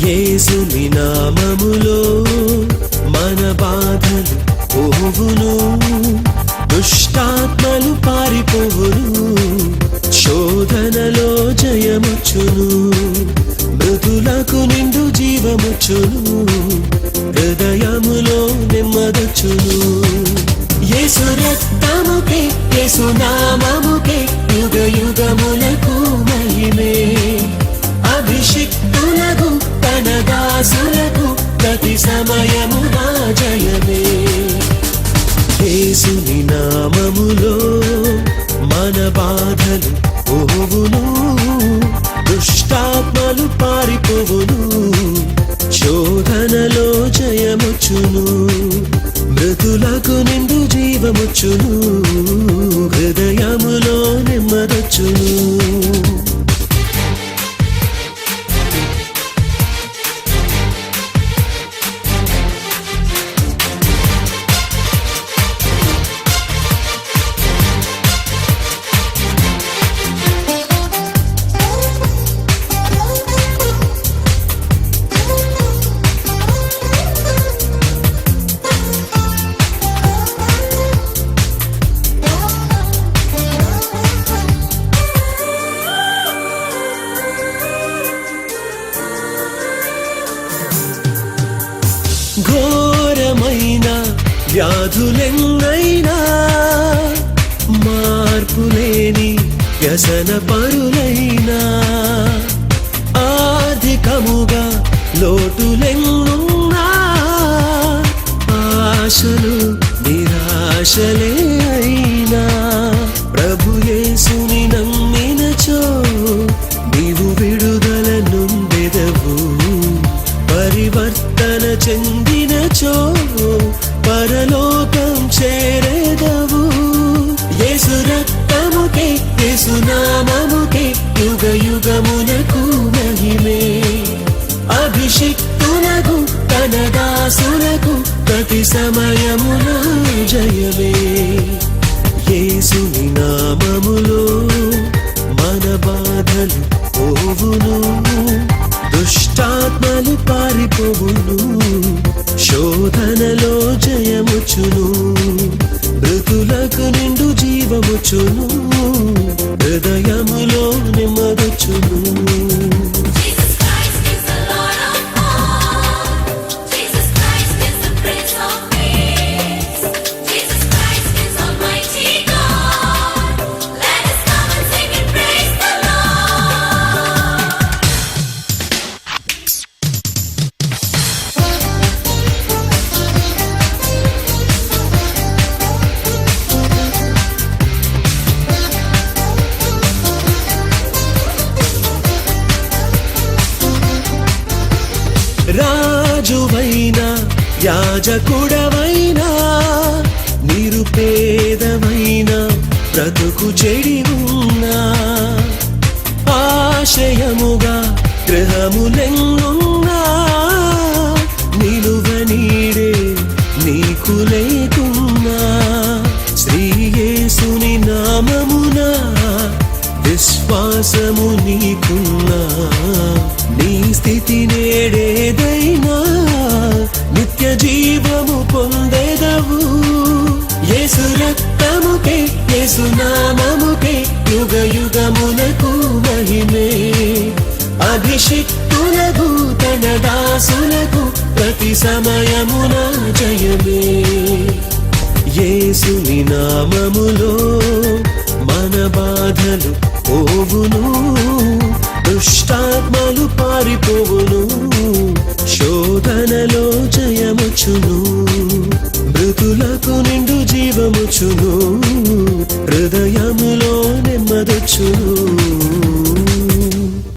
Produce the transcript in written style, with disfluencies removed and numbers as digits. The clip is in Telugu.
యేసుని నామములో మన బాధలు పోవును, దుష్టాత్మలు పారిపోవును, శోధనలో జయముచ్చును, మృతులకు నిండు జీవముచ్చును, హృదయములో నెమ్మదొచ్చును. యేసు రక్తముకే యేసు నామముకే యుగ యుగములకు మహిమే, అభిషిక్తులకు తన దాసులకు ప్రతి సమయమున జయమే. యేసుని నామములో మన బాధలు పోవును, దుష్టాత్మలు పారిపోవును, శోధనలో జయముచ్చును, మృతులకు నిండు జీవముచ్చును, హృదయములో నెమ్మదొచ్చును. ఘోరమైన వ్యాధులెన్నైనా మార్పులేని వ్యసన పరులైనా, ఆర్థికముగా లోటులెన్నున్నా, ఆశలు నిరాశలే అయినా, ప్రభు యేసుని నమ్మినచో నీవు విడుదల నుండెదవు, పరివర్తన చెందినచో పరలోకం చేరేదవు. యేసు రక్తముకే యేసు నామముకే యుగ యుగమునకు మహిమే, అభిషిక్తులకు తన దాసులకు ప్రతి సమయమున జయమే. యేసుని నామములో మన బాధలు పోవును, దుష్టాత్మలు పారిపోవును, శోధనలో జయముచ్చును, మృతులకు నిండు జీవముచ్చును, హృదయములో నెమ్మదొచ్చును. రాజువైనా యాజకుడవైనా, నిరుపేదవైనా, బ్రతుకు చెడి ఉన్నా, ఆశయముగా గ్రహములెన్నున్నా, నిలువ నీడే నీకు లేకున్నా, శ్రీ యేసుని నామమున విశ్వాసము నీకున్నా, నీ స్థితి నేడేదైనా నిత్య జీవము పొందెదవు. యేసు రక్తముకే యేసు నామముకే యుగ యుగమునకు మహిమే, అభిషిక్తులకు తన దాసులకు ప్రతి సమయమున జయమే. యేసుని నామములో మన బాధలు పోవును, దుష్టాత్మలు పారిపోవును, శోధనలో జయముచ్చును, మృతులకు నిండు జీవముచ్చును, హృదయములో నెమ్మదొచ్చును.